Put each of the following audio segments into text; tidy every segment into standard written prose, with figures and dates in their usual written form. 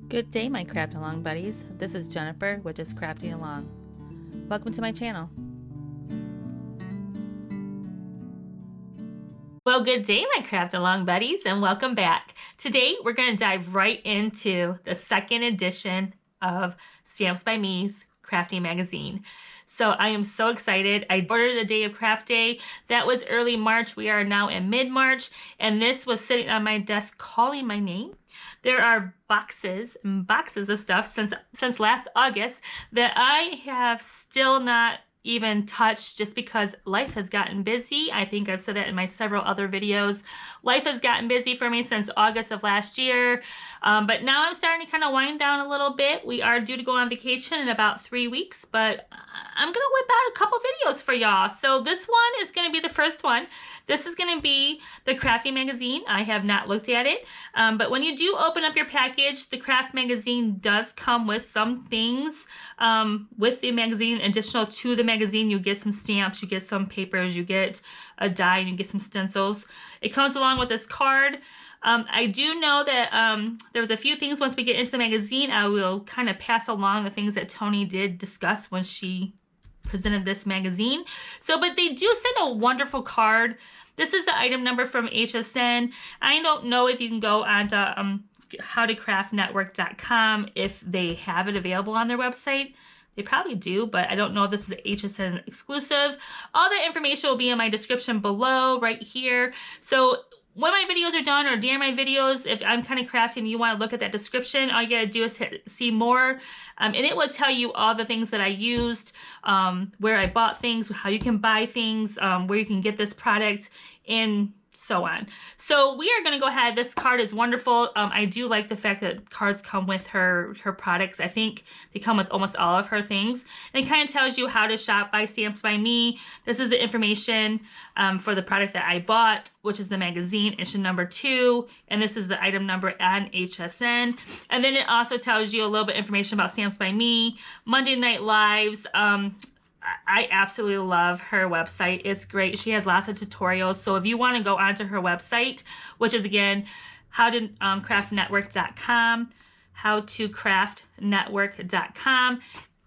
Good day, my craft along buddies. This is Jennifer with Just Crafting Along. Welcome to my channel. Well, good day, my craft along buddies, and welcome back. Today, we're going to dive right into the second edition of Stamps by Me's Crafting Magazine. So I am so excited. I ordered the day of craft day. That was early March. We are now in mid-March, and this was sitting on my desk calling my name. There are boxes and boxes of stuff since last August that I have still not even touched just because life has gotten busy. I think I've said that in my several other videos. Life has gotten busy for me since August of last year. But now I'm starting to kind of wind down a little bit. We are due to go on vacation in about 3 weeks, but I'm gonna whip out a couple videos for y'all. So this one is gonna be the first one. This is gonna be the Crafting Magazine. I have not looked at it, but when you do open up your package, the Craft Magazine does come with some things with the magazine. Additional to the magazine, you get some stamps, you get some papers, you get a die, and you get some stencils. It comes along with this card. I do know that there was a few things once we get into the magazine. I will kind of pass along the things that Tony did discuss when she presented this magazine. But they do send a wonderful card. This is the item number from HSN. I don't know if you can go onto howtocraftnetwork.com if they have it available on their website. They probably do, but I don't know if this is an HSN exclusive. All that information will be in my description below right here. So when my videos are done or during my videos, if I'm kind of crafting and you want to look at that description, all you gotta do is hit see more, and it will tell you all the things that I used, where I bought things, how you can buy things, where you can get this product, and so on. So we are going to go ahead. This card is wonderful. I do like the fact that cards come with her products. I think they come with almost all of her things. And it kind of tells you how to shop by Stamps by Me. This is the information for the product that I bought, which is the magazine issue number 2. And this is the item number on HSN. And then it also tells you a little bit of information about Stamps by Me, Monday Night Lives. I absolutely love her website. It's great. She has lots of tutorials. So if you want to go onto her website, which is again, howtocraftnetwork.com, howtocraftnetwork.com,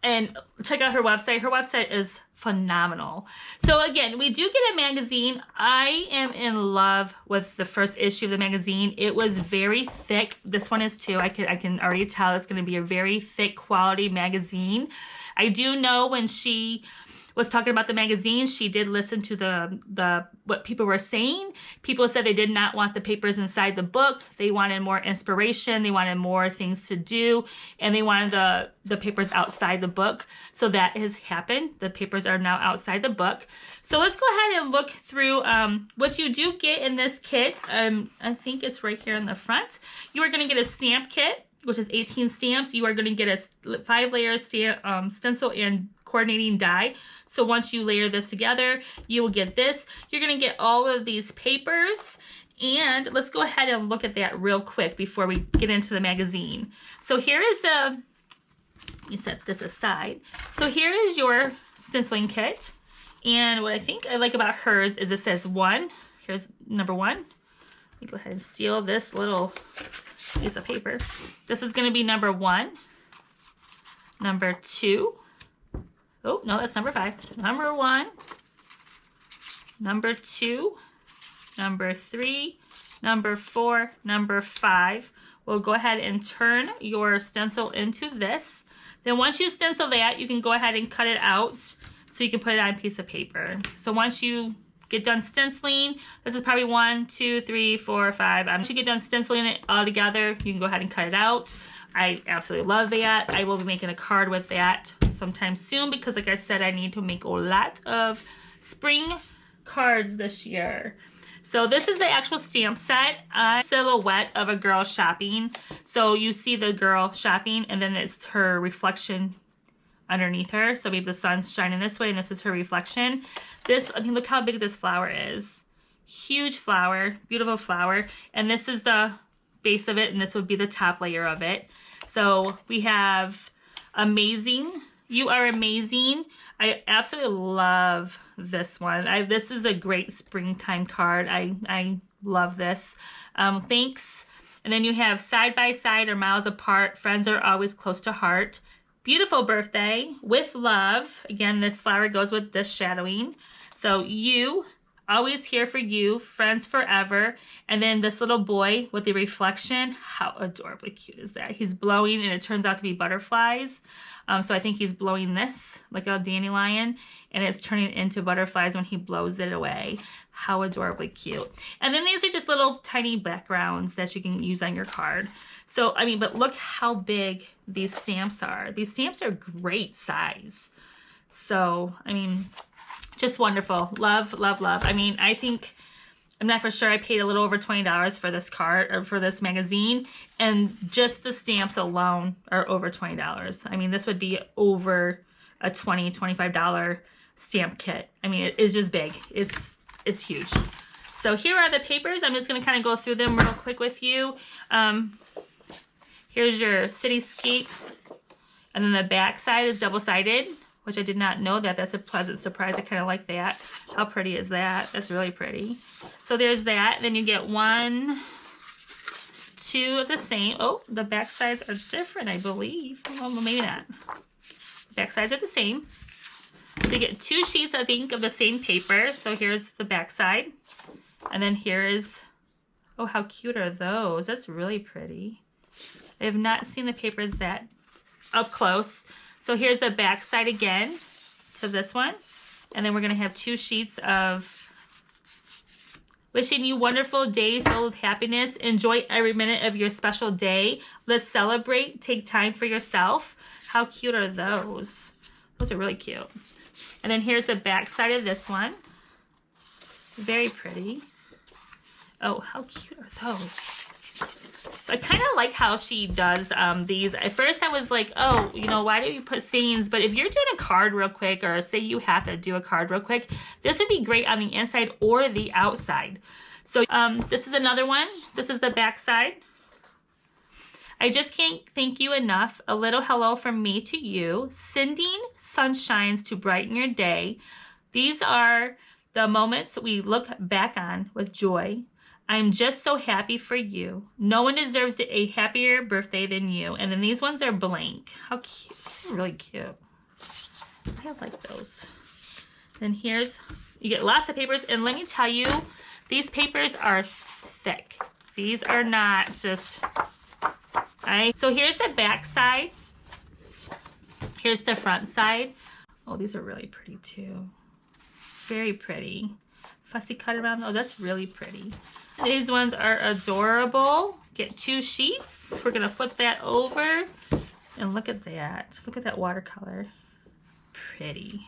and check out her website. Her website is phenomenal. So again, we do get a magazine. I am in love with the first issue of the magazine. It was very thick. This one is too. I can already tell it's going to be a very thick quality magazine. I do know when she was talking about the magazine, she did listen to the what people were saying. People said they did not want the papers inside the book. They wanted more inspiration. They wanted more things to do, and they wanted the papers outside the book. So that has happened. The papers are now outside the book. So let's go ahead and look through what you do get in this kit. I think it's right here in the front. You are going to get a stamp kit, which is 18 stamps. You are going to get a 5-layer stencil and coordinating die. So once you layer this together, you will get this. You're going to get all of these papers. And let's go ahead and look at that real quick before we get into the magazine. So here is let me set this aside. So here is your stenciling kit. And what I think I like about hers is it says 1. Here's number 1. Let me go ahead and steal this little piece of paper. This is going to be number 1, number 2. Oh, no, that's number 5. Number 1, number 2, number 3, number 4, number 5. We'll go ahead and turn your stencil into this. Then once you stencil that, you can go ahead and cut it out so you can put it on a piece of paper. So once you get done stenciling, this is probably 1, 2, 3, 4, 5. Once you get done stenciling it all together, you can go ahead and cut it out. I absolutely love that. I will be making a card with that sometime soon because, like I said, I need to make a lot of spring cards this year. So this is the actual stamp set, a silhouette of a girl shopping. So you see the girl shopping, and then it's her reflection underneath her. So maybe the sun's shining this way, and this is her reflection. This, I mean, look how big this flower is. Huge flower, beautiful flower. And this is the base of it, and this would be the top layer of it. So we have amazing. You are amazing. I absolutely love this one. This is a great springtime card. I love this. Thanks And then you have side by side or miles apart. Friends are always close to heart. Beautiful birthday with love. Again, this flower goes with this shadowing. So you, always here for you, friends forever. And then this little boy with the reflection. How adorably cute is that? He's blowing and it turns out to be butterflies. So I think he's blowing this like a dandelion and it's turning into butterflies when he blows it away. How adorably cute. And then these are just little tiny backgrounds that you can use on your card. So, I mean, but look how big these stamps are. These stamps are great size. So, I mean, just wonderful. Love, love, love. I mean, I think, I'm not for sure, I paid a little over $20 for this card or for this magazine, and just the stamps alone are over $20. I mean, this would be over a $20, $25 stamp kit. I mean, it is just big. It's huge. So here are the papers. I'm just going to kind of go through them real quick with you. Here's your cityscape, and then the back side is double-sided, which I did not know that. That's a pleasant surprise. I kind of like that. How pretty is that? That's really pretty. So there's that. Then you get 1, 2 of the same. Oh, the back sides are different, I believe. Well, maybe not. Back sides are the same. So you get 2 sheets, I think, of the same paper. So here's the back side. And then here is, oh, how cute are those? That's really pretty. I have not seen the papers that up close. So here's the back side again to this one. And then we're going to have 2 sheets of wishing you a wonderful day filled with happiness. Enjoy every minute of your special day. Let's celebrate. Take time for yourself. How cute are those? Those are really cute. And then here's the back side of this one. Very pretty. Oh, how cute are those? So I kind of like how she does these. At first I was like, oh, you know, why do you put scenes? But if you're doing a card real quick, or say you have to do a card real quick, this would be great on the inside or the outside. So this is another one. This is the back side. I just can't thank you enough. A little hello from me to you. Sending sunshines to brighten your day. These are the moments we look back on with joy. I'm just so happy for you. No one deserves a happier birthday than you. And then these ones are blank. How cute. These are really cute. I like those. Then here's, you get lots of papers. And let me tell you, these papers are thick. These are not just, so here's the back side. Here's the front side. Oh, these are really pretty too. Very pretty. Fussy cut around. Oh, that's really pretty. These ones are adorable. Get 2 sheets. We're going to flip that over. And look at that. Look at that watercolor. Pretty.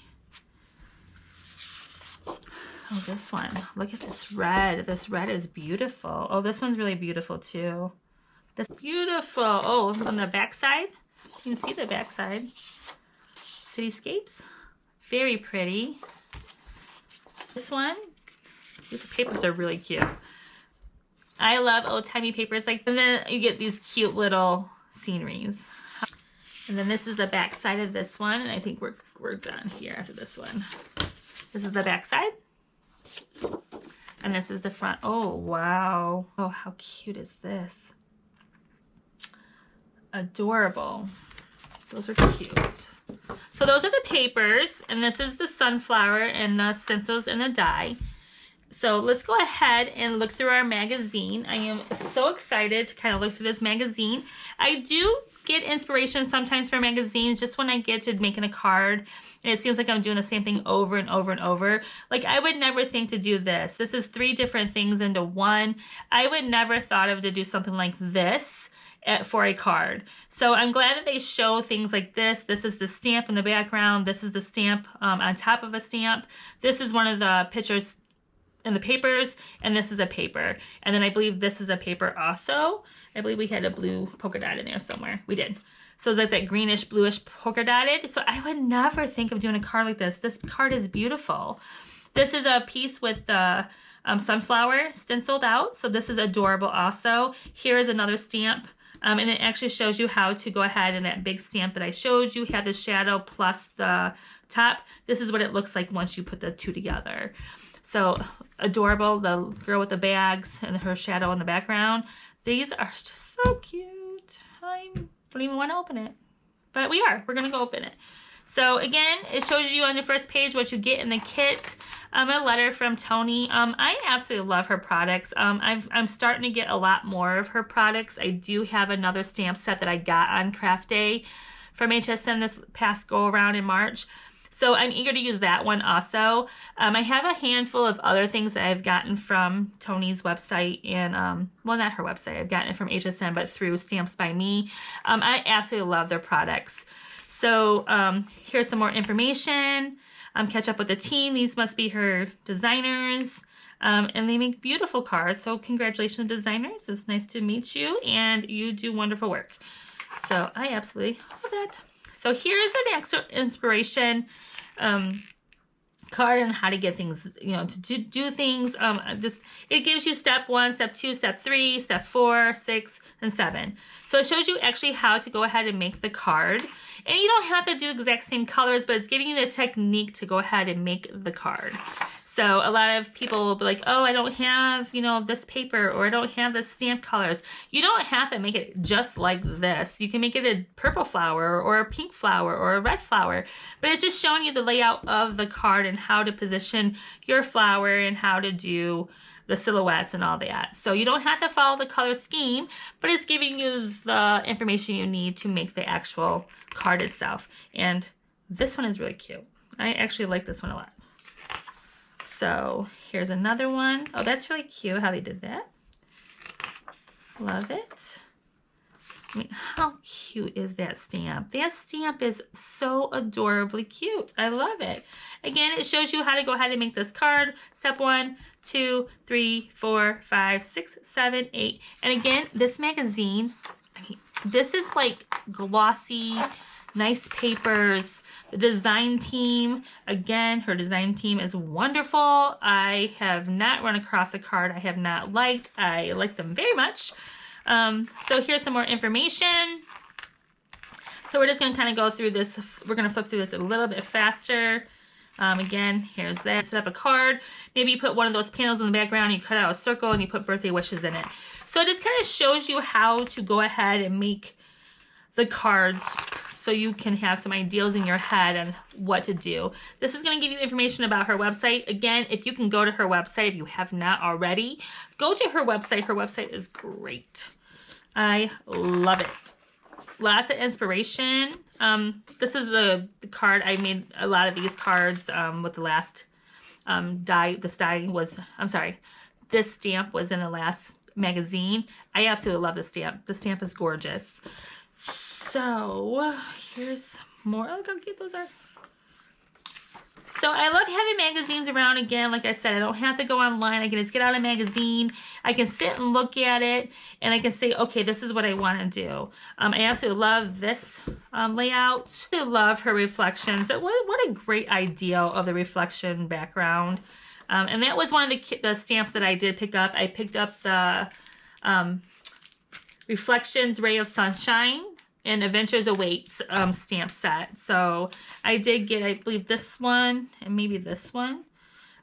Oh, this one. Look at this red. This red is beautiful. Oh, this one's really beautiful too. That's beautiful. Oh, on the back side. You can see the back side. Cityscapes. Very pretty. This one. These papers are really cute. I love old-timey papers like, and then you get these cute little sceneries. And then this is the back side of this one, and I think we're done here after this one. This is the back side. And this is the front. Oh, wow. Oh, how cute is this? Adorable. Those are cute. So those are the papers, and this is the sunflower and the stencils and the die. So let's go ahead and look through our magazine. I am so excited to kind of look through this magazine. I do get inspiration sometimes for magazines just when I get to making a card and it seems like I'm doing the same thing over and over and over. Like, I would never think to do this. This is 3 different things into one. I would never thought of to do something like this for a card. So I'm glad that they show things like this. This is the stamp in the background. This is the stamp on top of a stamp. This is one of the pictures in the papers, and this is a paper. And then I believe this is a paper also. I believe we had a blue polka dot in there somewhere. We did. So it's like that greenish, bluish polka dotted. So I would never think of doing a card like this. This card is beautiful. This is a piece with the sunflower stenciled out. So this is adorable also. Here is another stamp. And it actually shows you how to go ahead and that big stamp that I showed you had the shadow plus the top. This is what it looks like once you put the 2 together. So adorable, the girl with the bags and her shadow in the background. These are just so cute. I don't even want to open it. But we're going to go open it. So again, it shows you on the first page what you get in the kit. A letter from Tony. I absolutely love her products. I'm starting to get a lot more of her products. I do have another stamp set that I got on Craft Day from HSN this past go around in March. So I'm eager to use that one also. I have a handful of other things that I've gotten from Tony's website and, well, not her website. I've gotten it from HSN, but through Stamps by Me. I absolutely love their products. So here's some more information. Catch up with the team. These must be her designers. And they make beautiful cards. So congratulations, designers. It's nice to meet you, and you do wonderful work. So I absolutely love that. So here's an extra inspiration card on how to get things, you know, to do things. It gives you step 1, step 2, step 3, step 4, 6, and 7. So it shows you actually how to go ahead and make the card. And you don't have to do exact same colors, but it's giving you the technique to go ahead and make the card. So a lot of people will be like, oh, I don't have, you know, this paper, or I don't have the stamp colors. You don't have to make it just like this. You can make it a purple flower or a pink flower or a red flower, but it's just showing you the layout of the card and how to position your flower and how to do the silhouettes and all that. So you don't have to follow the color scheme, but it's giving you the information you need to make the actual card itself. And this one is really cute. I actually like this one a lot. So here's another one. Oh, that's really cute how they did that. Love it. I mean, how cute is that stamp? That stamp is so adorably cute. I love it. Again, it shows you how to go ahead and make this card. Step 1, 2, 3, 4, 5, 6, 7, 8. And again, this magazine, I mean, this is like glossy, nice papers. The design team, again, her design team is wonderful. I have not run across a card I have not liked. I like them very much. So here's some more information. So we're just going to kind of go through this. We're going to flip through this a little bit faster. Again, here's that. Set up a card. Maybe you put one of those panels in the background, you cut out a circle, and you put birthday wishes in it. So it just kind of shows you how to go ahead and make the cards so you can have some ideas in your head on what to do. This is going to give you information about her website. Again, if you can go to her website, if you have not already, go to her website. Her website is great. I love it. Lots of inspiration. This is the card. I made a lot of these cards with the last this stamp was in the last magazine. I absolutely love this stamp. The stamp is gorgeous. So here's more. Look how cute those are. So I love having magazines around. Again, like I said, I don't have to go online. I can just get out a magazine. I can sit and look at it, and I can say, okay, this is what I want to do. I absolutely love this layout. I love her reflections. What a great idea of the reflection background. And that was one of the stamps that I did pick up. I picked up the Reflections Ray of Sunshine and Adventures Awaits stamp set. So I did get, I believe, this one and maybe this one.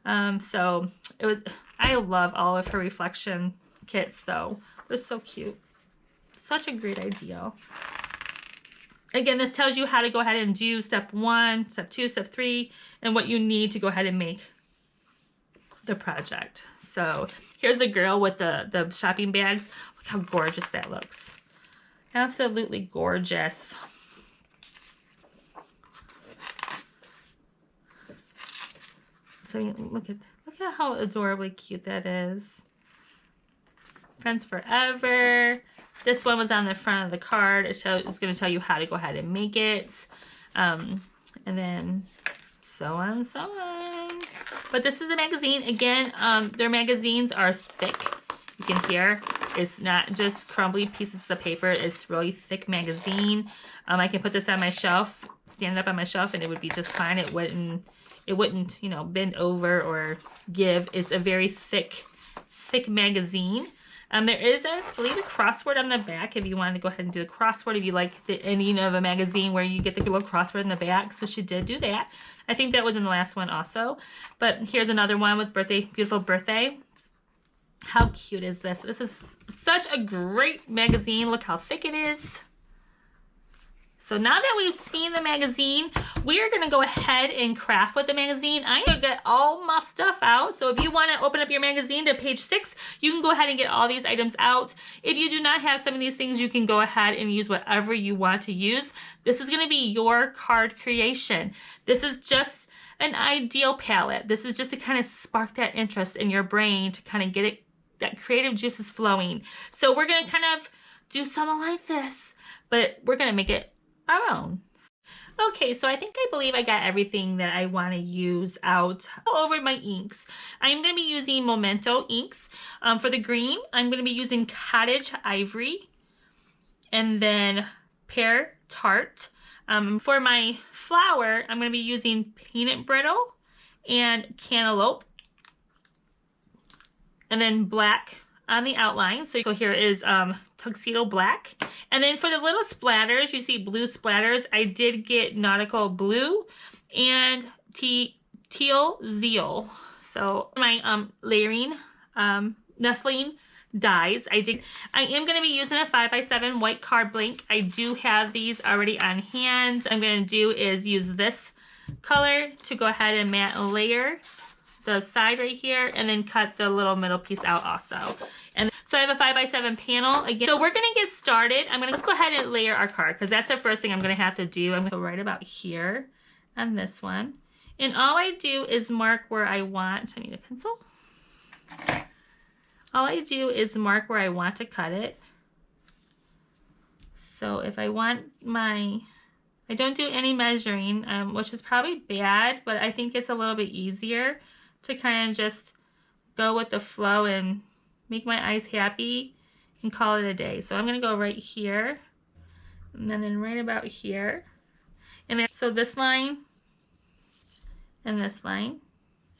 So it was, I love all of her reflection kits though. They're so cute. Such a great idea. Again, this tells you how to go ahead and do step 1, step 2, step 3, and what you need to go ahead and make the project. So here's the girl with the shopping bags. Look how gorgeous that looks. Absolutely gorgeous. So I mean, look at how adorably cute that is. Friends Forever. This one was on the front of the card. It's going to tell you how to go ahead and make it. And then so on and so on. But this is the magazine. Again, their magazines are thick. You can hear it's not just crumbly pieces of paper. It's really thick magazine. I can put this on my shelf, stand it up on my shelf, and it would be just fine. It wouldn't, you know, bend over or give. It's a very thick magazine. There is, I believe, a crossword on the back if you wanted to go ahead and do a crossword. If you like the ending of a magazine where you get the little crossword in the back. So she did do that. I think that was in the last one also. But here's another one with birthday, beautiful birthday. How cute is this? This is such a great magazine. Look how thick it is. So now that we've seen the magazine, we are gonna go ahead and craft with the magazine. I'm gonna get all my stuff out. So if you wanna open up your magazine to page 6, you can go ahead and get all these items out. If you do not have some of these things, you can go ahead and use whatever you want to use. This is gonna be your card creation. This is just an ideal palette. This is just to kind of spark that interest in your brain to kind of get it, that creative juices flowing. So we're gonna kind of do something like this, but we're gonna make it our own. Okay, so I believe I got everything that I want to use out. Over my inks, I'm going to be using Memento inks. For the green, I'm going to be using Cottage Ivory and then Pear Tart. For my flower, I'm going to be using Peanut Brittle and Cantaloupe, and then black on the outline. So here is Tuxedo Black. And then for the little splatters, you see blue splatters, I did get Nautical Blue and Teal Zeal. So my layering, nestling dies, I am going to be using a 5x7 white card blank. I do have these already on hand. What I'm going to do is use this color to go ahead and matte and layer the side right here, and then cut the little middle piece out also. And so I have a 5x7 panel again. So we're gonna get started. Let's go ahead and layer our card, because that's the first thing I'm gonna have to do. I'm gonna go right about here on this one. And all I do is mark where I want, I need a pencil. All I do is mark where I want to cut it. So if I want I don't do any measuring, which is probably bad, but I think it's a little bit easier to kind of just go with the flow and make my eyes happy and call it a day. So I'm gonna go right here, and then right about here. And then, so this line and this line,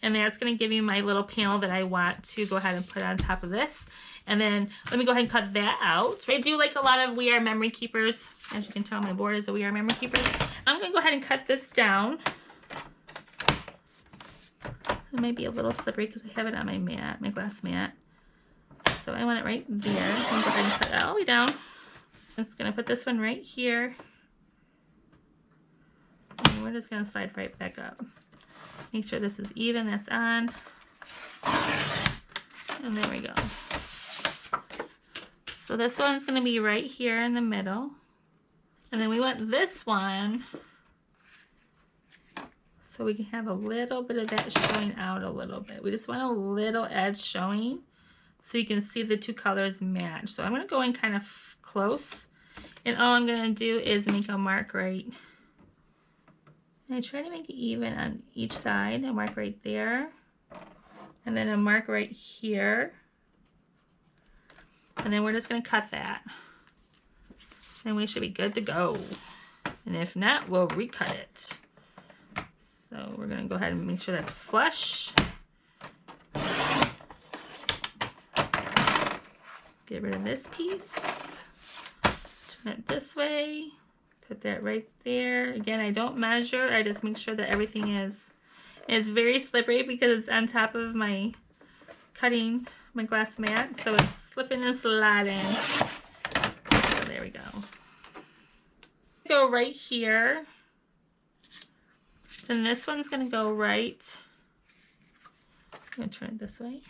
and that's gonna give you my little panel that I want to go ahead and put on top of this. And then let me go ahead and cut that out. I do like a lot of We Are Memory Keepers. As you can tell, my board is a We Are Memory Keepers. I'm gonna go ahead and cut this down. It might be a little slippery because I have it on my mat, my glass mat. So I want it right there. I'm gonna go ahead and cut it all the way down. I'm just gonna put this one right here. And we're just gonna slide right back up. Make sure this is even, that's on. And there we go. So this one's gonna be right here in the middle. And then we want this one so we can have a little bit of that showing out a little bit. We just want a little edge showing so you can see the two colors match. So I'm gonna go in kind of close, and all I'm gonna do is make a mark right. And I try to make it even on each side. A mark right there, and then a mark right here. And then we're just gonna cut that. And we should be good to go. And if not, we'll recut it. So we're gonna go ahead and make sure that's flush. Get rid of this piece. Turn it this way. Put that right there. Again, I don't measure. I just make sure that everything is. It's very slippery because it's on top of my cutting, my glass mat. So it's slipping and sliding. So there we go. Go right here. Then this one's gonna go right. I'm gonna turn it this way.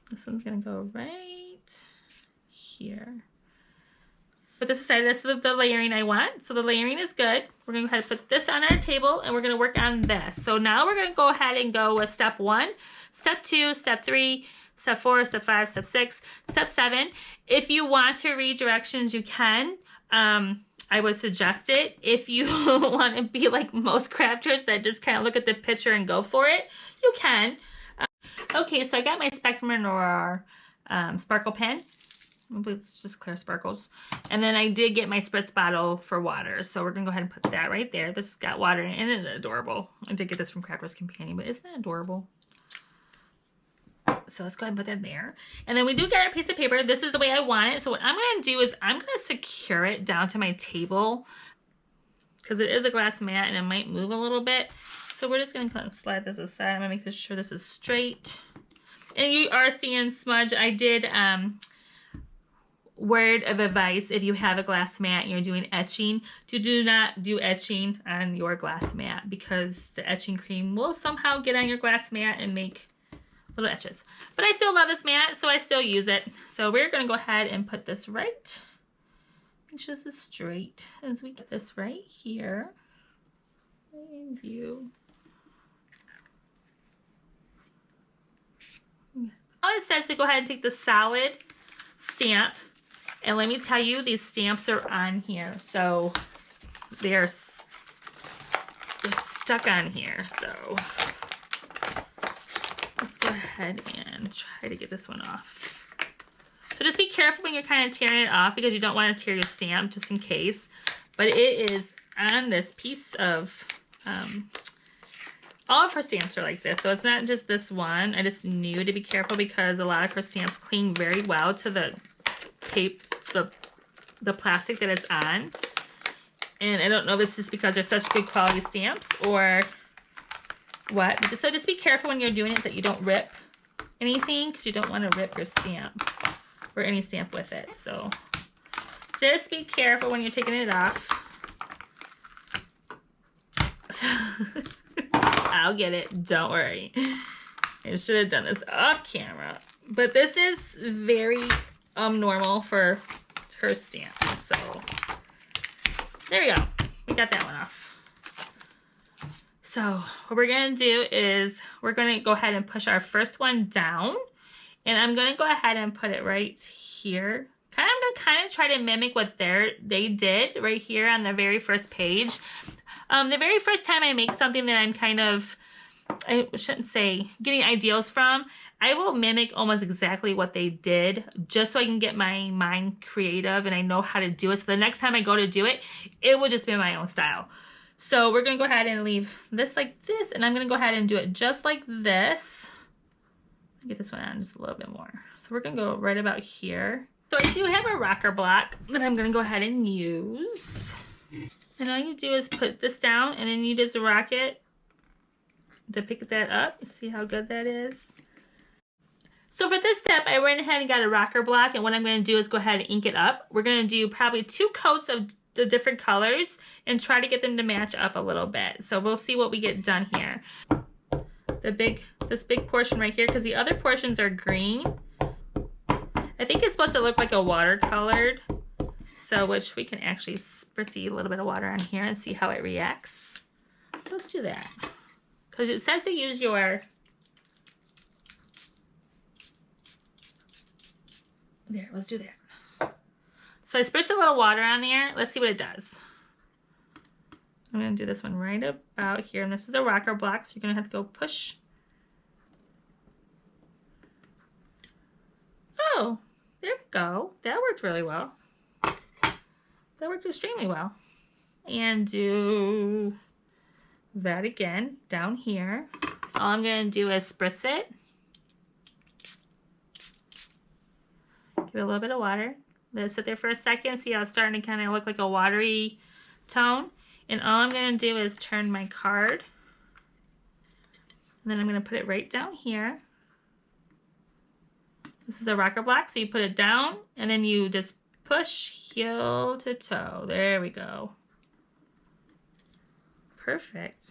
This one's gonna go right here. So this is the layering I want. So the layering is good. We're gonna go ahead and put this on our table, and we're gonna work on this. So now we're gonna go ahead and go with step 1, step 2, step 3, step 4, step 5, step 6, step 7. If you want to read directions, you can. I would suggest it. If you want to be like most crafters that just kind of look at the picture and go for it, you can. Okay, so I got my Spectrum Noir sparkle pen. It's just clear sparkles. And then I did get my spritz bottle for water. So we're going to go ahead and put that right there. This has got water in it. And it's adorable. I did get this from Crafter's Companion, but isn't that adorable? So let's go ahead and put that there. And then we do get our piece of paper. This is the way I want it. So what I'm going to do is I'm going to secure it down to my table because it is a glass mat and it might move a little bit. So we're just going to kind of slide this aside. I'm going to make sure this is straight. And you are seeing smudge. I did word of advice, if you have a glass mat and you're doing etching, to do not do etching on your glass mat, because the etching cream will somehow get on your glass mat and make little etches. But I still love this mat, so I still use it. So we're going to go ahead and put this right, make sure this is straight, as we get this right here in view. All it says to go ahead and take the solid stamp, and let me tell you, these stamps are on here, so they're stuck on here. So let's go ahead and try to get this one off. So just be careful when you're kind of tearing it off, because you don't want to tear your stamp, just in case. But it is on this piece of all of her stamps are like this, so it's not just this one. I just knew to be careful, because a lot of her stamps cling very well to the tape, the plastic that it's on. And I don't know if it's just because they're such good quality stamps or what. So just be careful when you're doing it that you don't rip anything, because you don't want to rip your stamp or any stamp with it. So just be careful when you're taking it off. I'll get it, don't worry. I should have done this off camera, but this is very normal for her stamps. So there we go, we got that one off. So what we're gonna do is we're gonna go ahead and push our first one down, and I'm gonna go ahead and put it right here. I'm gonna kind of try to mimic what they did right here on the very first page. The very first time I make something that I'm kind of, I shouldn't say getting ideals from, I will mimic almost exactly what they did, just so I can get my mind creative and I know how to do it. So the next time I go to do it, it will just be my own style. So we're gonna go ahead and leave this like this, and I'm gonna go ahead and do it just like this. Get this one on just a little bit more. So we're gonna go right about here. So I do have a rocker block that I'm gonna go ahead and use. And all you do is put this down, and then you just rock it to pick that up. See how good that is? So for this step, I went ahead and got a rocker block, and what I'm going to do is go ahead and ink it up. We're going to do probably 2 coats of the different colors and try to get them to match up a little bit. So we'll see what we get done here. This big portion right here, because the other portions are green. I think it's supposed to look like a watercolored. So, which we can actually spritzy a little bit of water on here and see how it reacts. So let's do that. Because it says to use your, there, let's do that. So I spritz a little water on there. Let's see what it does. I'm going to do this one right about here. And this is a rocker block, so you're going to have to go push. Oh, there we go. That worked really well. That worked extremely well. And do that again down here. So all I'm going to do is spritz it. Give it a little bit of water. Let it sit there for a second. See how it's starting to kind of look like a watery tone. And all I'm going to do is turn my card. And then I'm going to put it right down here. This is a rocker block, so you put it down and then you just push heel to toe. There we go. Perfect.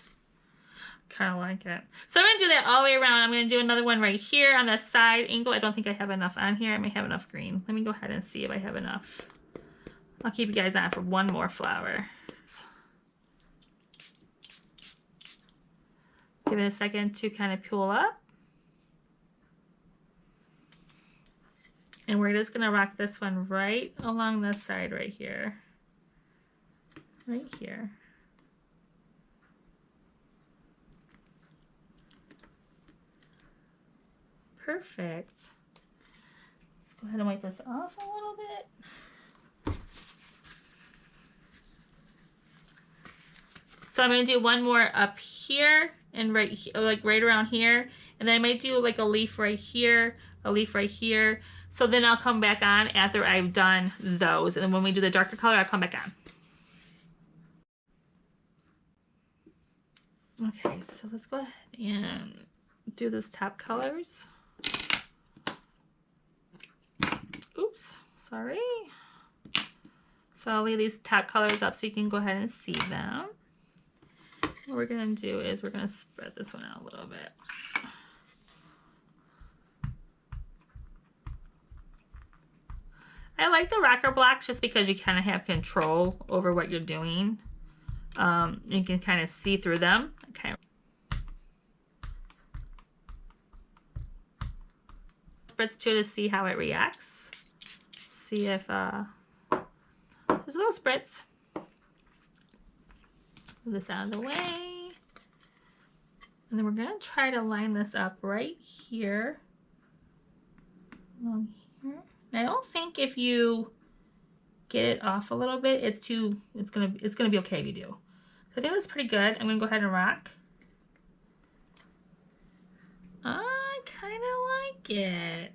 Kind of like it. So I'm going to do that all the way around. I'm going to do another one right here on the side angle. I don't think I have enough on here. I may have enough green. Let me go ahead and see if I have enough. I'll keep you guys on for one more flower. Give it a second to kind of peel up. And we're just gonna rock this one right along this side right here. Right here. Perfect. Let's go ahead and wipe this off a little bit. So I'm gonna do one more up here and right here, like right around here. And then I might do like a leaf right here, a leaf right here. So then I'll come back on after I've done those. And then when we do the darker color, I'll come back on. Okay, so let's go ahead and do this top colors. Oops, sorry. So I'll leave these top colors up so you can go ahead and see them. What we're gonna do is we're gonna spread this one out a little bit. I like the rocker blocks just because you kind of have control over what you're doing. You can kind of see through them. Okay. Spritz too to see how it reacts. See if there's a little spritz. Move this out of the way. And then we're going to try to line this up right here. Along here. And I don't think if you get it off a little bit, it's gonna be okay if you do. So I think that's pretty good. I'm gonna go ahead and rock. I kind of like it.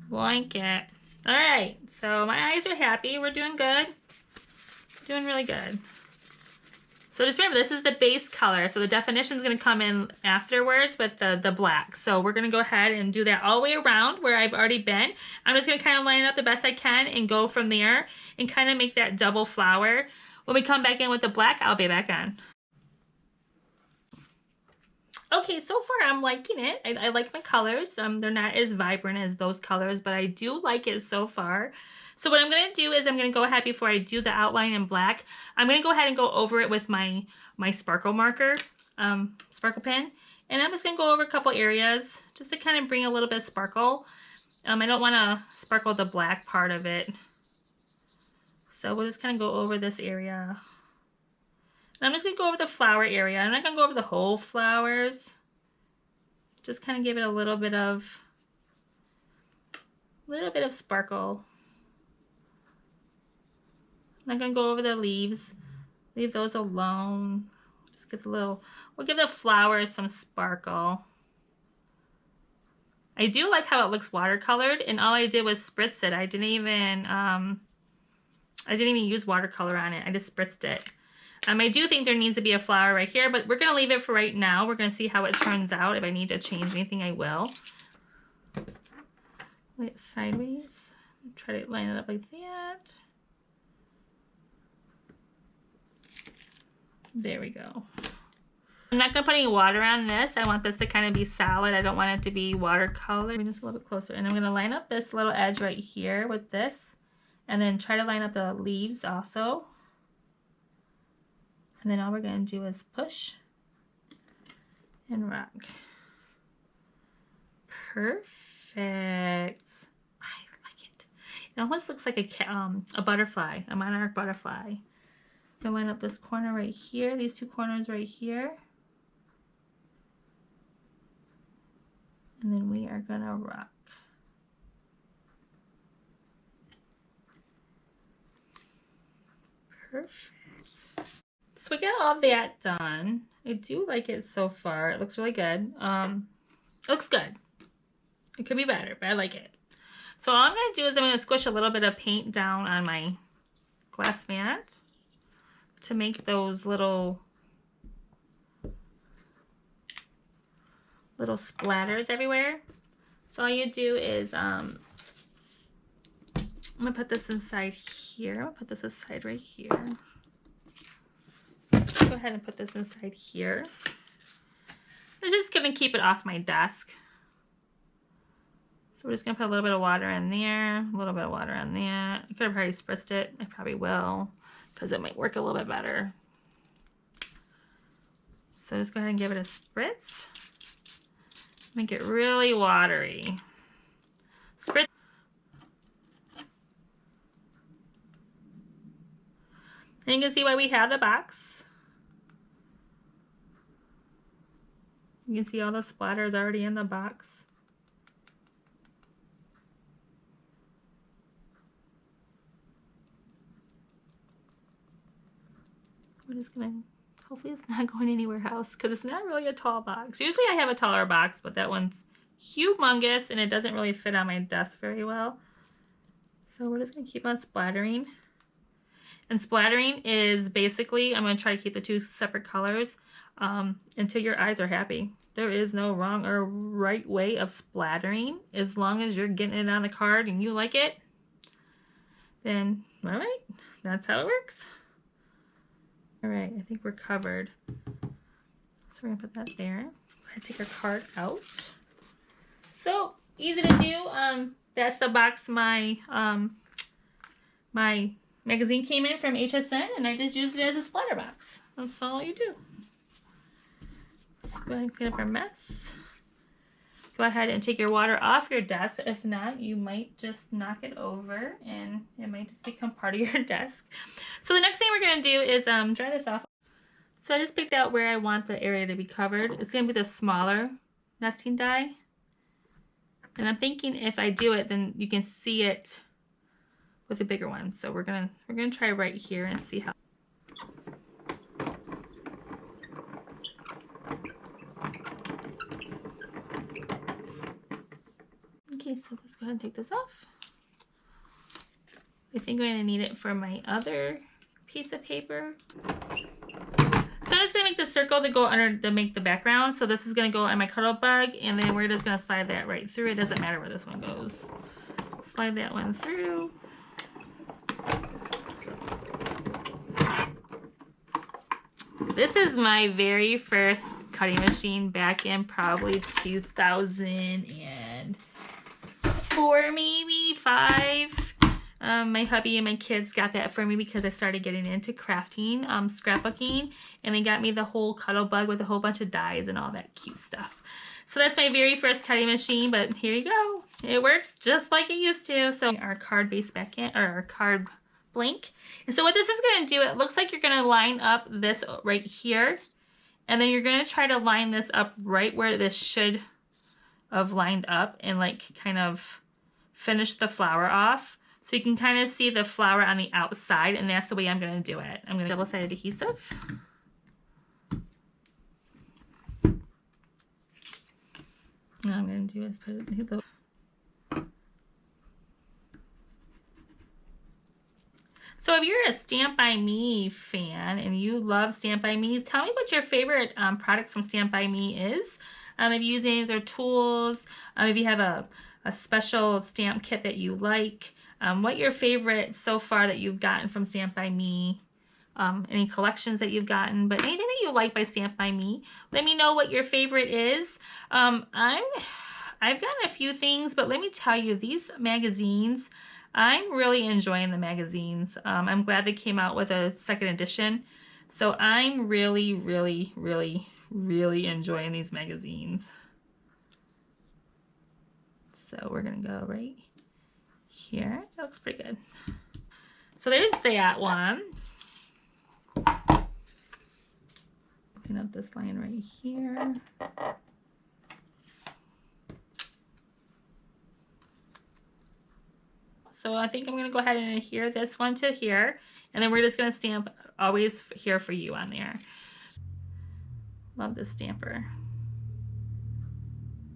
Like it. All right, so my eyes are happy. We're doing good. Doing really good. So just remember, this is the base color. So the definition is going to come in afterwards with the black. So we're going to go ahead and do that all the way around where I've already been. I'm just going to kind of line it up the best I can and go from there and kind of make that double flower. When we come back in with the black, I'll be back on. Okay, so far I'm liking it. I like my colors. They're not as vibrant as those colors, but I do like it so far. So what I'm going to do is I'm going to go ahead before I do the outline in black. I'm going to go ahead and go over it with my sparkle marker, sparkle pen. And I'm just going to go over a couple areas just to kind of bring a little bit of sparkle. I don't want to sparkle the black part of it. So we'll just kind of go over this area. And I'm just going to go over the flower area. I'm not going to go over the whole flowers. Just kind of give it a little bit of sparkle. I'm not going to go over the leaves. Leave those alone. Just get we'll give the flowers some sparkle. I do like how it looks watercolored, and all I did was spritz it. I didn't even use watercolor on it. I just spritzed it. I do think there needs to be a flower right here, but we're going to leave it for right now. We're going to see how it turns out. If I need to change anything, I will. Lay it sideways. Try to line it up like that. There we go. I'm not going to put any water on this. I want this to kind of be solid. I don't want it to be watercolor. Bring this a little bit closer. And I'm going to line up this little edge right here with this. And then try to line up the leaves also. And then all we're going to do is push and rock. Perfect. I like it. It almost looks like a butterfly, a monarch butterfly. I'm going to line up this corner right here, these two corners right here. And then we are going to rock. Perfect. So we got all that done. I do like it so far. It looks really good. It looks good. It could be better, but I like it. So all I'm going to do is I'm going to squish a little bit of paint down on my glass mat to make those little splatters everywhere. So all you do is I'm going to put this inside here. I'll put this aside right here. Go ahead and put this inside here. I'm just going to keep it off my desk. So we're just going to put a little bit of water in there, a little bit of water in there. I could have probably spritzed it. I probably will, because it might work a little bit better. So just go ahead and give it a spritz. Make it really watery. Spritz. And you can see why we have the box. You can see all the splatters already in the box. We're just gonna, hopefully it's not going anywhere else because it's not really a tall box. Usually I have a taller box, but that one's humongous and it doesn't really fit on my desk very well. So we're just gonna keep on splattering. And splattering is basically, I'm gonna try to keep the two separate colors. until your eyes are happy. There is no wrong or right way of splattering. As long as you're getting it on the card and you like it, then all right, that's how it works. All right, I think we're covered. So we're gonna put that there. Go ahead and take our card out. So easy to do. That's the box my my magazine came in from HSN, and I just used it as a splatter box. That's all you do. Let's go ahead and clean up our mess. Go ahead and take your water off your desk. If not, you might just knock it over and it might just become part of your desk. So the next thing we're going to do is dry this off. So I just picked out where I want the area to be covered. It's going to be the smaller nesting die. And I'm thinking if I do it, then you can see it with the bigger one. So we're gonna try right here and see how. Okay, so let's go ahead and take this off. I think I'm gonna need it for my other piece of paper. So I'm just gonna make the circle to go under to make the background. So this is gonna go on my cuddle bug, and then we're just gonna slide that right through. It doesn't matter where this one goes. Slide that one through. This is my very first cutting machine back in probably 2004, maybe 5. My hubby and my kids got that for me because I started getting into crafting, scrapbooking, and they got me the whole cuddle bug with a whole bunch of dies and all that cute stuff. So that's my very first cutting machine, but here you go. It works just like it used to. So our card base back in, or our card blank. And so what this is going to do, it looks like you're going to line up this right here, and then you're going to try to line this up right where this should have lined up, and like kind of finish the flower off. So you can kind of see the flower on the outside, and that's the way I'm going to do it. I'm going to double-sided adhesive. What I'm going to do is put it the. So if you're a Stamp By Me fan and you love Stamp By Me, tell me what your favorite product from Stamp By Me is. If you use any of their tools, if you have a special stamp kit that you like, what your favorite so far that you've gotten from Stamp By Me, any collections that you've gotten, but anything that you like by Stamp By Me, let me know what your favorite is. I've gotten a few things, but let me tell you, these magazines, I'm really enjoying the magazines. I'm glad they came out with a second edition. So I'm really, really, really, really enjoying these magazines. So we're going to go right here. That looks pretty good. So there's that one. Looking up this line right here. So I think I'm going to go ahead and adhere this one to here, and then we're just going to stamp always here for you on there. Love this stamper.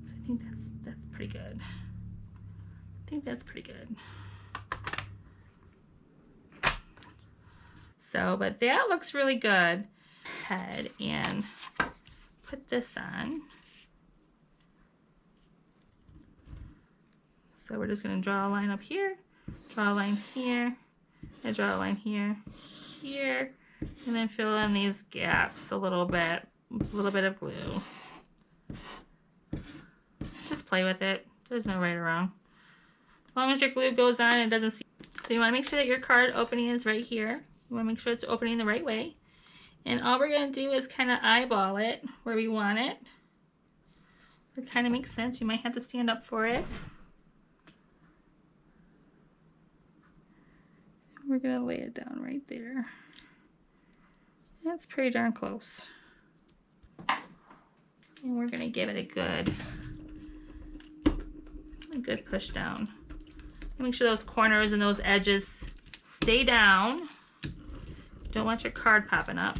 So I think that's pretty good. I think that's pretty good. So, but that looks really good. Head and put this on. So we're just going to draw a line up here. Draw a line here, and draw a line here, here, and then fill in these gaps a little bit of glue. Just play with it. There's no right or wrong. As long as your glue goes on and it doesn't see. So you want to make sure that your card opening is right here. You want to make sure it's opening the right way. And all we're going to do is kind of eyeball it where we want it. It kind of makes sense. You might have to stand up for it. We're going to lay it down right there. That's pretty darn close. And we're going to give it a good push down. Make sure those corners and those edges stay down. Don't want your card popping up.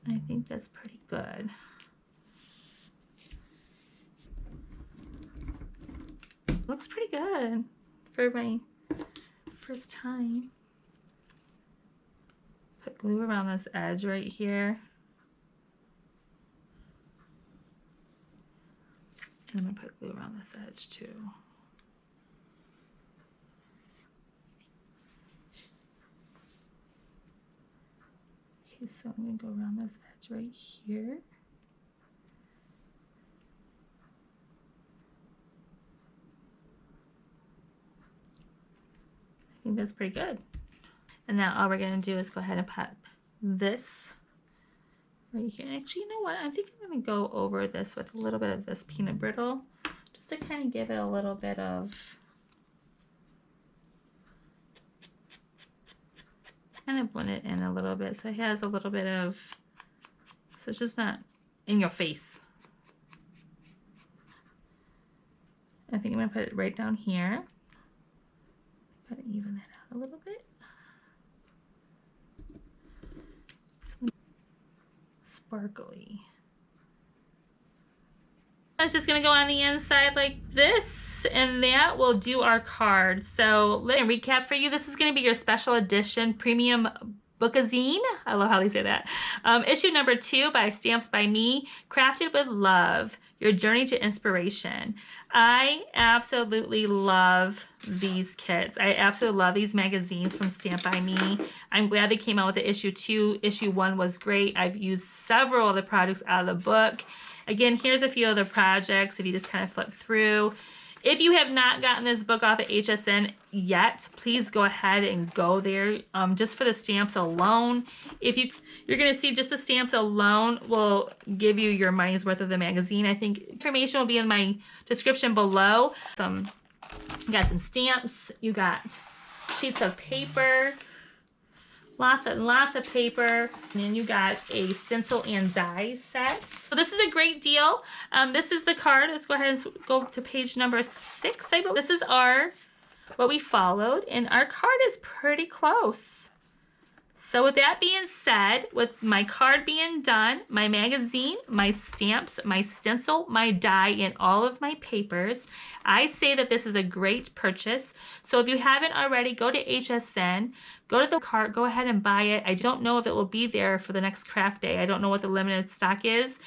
I think that's pretty good. Looks pretty good for my first time. glue around this edge right here. And I'm going to put glue around this edge too. Okay, so I'm going to go around this edge right here. I think that's pretty good. And now all we're going to do is go ahead and put this right here. Actually, you know what? I think I'm going to go over this with a little bit of this peanut brittle, just to kind of give it a little bit of, kind of blend it in a little bit so it has a little bit of, so it's just not in your face. I think I'm going to put it right down here. Kind of even that out a little bit. Sparkly. It's just going to go on the inside like this, and that will do our card. So let me recap for you. This is going to be your special edition premium Bookazine. I love how they say that. Issue number 2 by Stamps by Me, crafted with love, your journey to inspiration. I absolutely love these kits. I absolutely love these magazines from Stamp by Me. I'm glad they came out with the issue 2. Issue 1 was great. I've used several of the projects out of the book. Again, here's a few other projects if you just kind of flip through. If you have not gotten this book off at HSN yet, please go ahead and go there just for the stamps alone. If you're going to see just the stamps alone will give you your money's worth of the magazine. I think information will be in my description below. You got some stamps, you got sheets of paper, lots and lots of paper, and then you got a stencil and die set. So this is a great deal. This is the card. Let's go ahead and go to page number 6. I believe this is what we followed, and our card is pretty close. So with that being said, with my card being done, my magazine, my stamps, my stencil, my die, and all of my papers, I say that this is a great purchase. So if you haven't already, go to HSN, go to the cart, go ahead and buy it. I don't know if it will be there for the next craft day. I don't know what the limited stock is.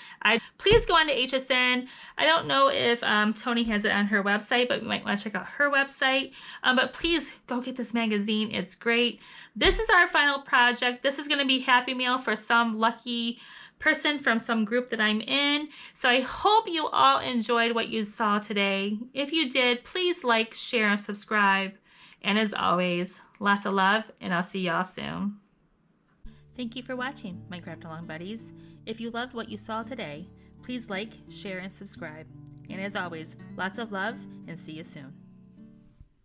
Please go on to HSN. I don't know if Tony has it on her website, but you might want to check out her website. But please go get this magazine. It's great. This is our final project. This is going to be Happy Mail for some lucky person from some group that I'm in. So I hope you all enjoyed what you saw today. If you did, please like, share, and subscribe. And as always, lots of love, and I'll see y'all soon. Thank you for watching, my Craft Along buddies. If you loved what you saw today, please like, share, and subscribe. And as always, lots of love, and see you soon.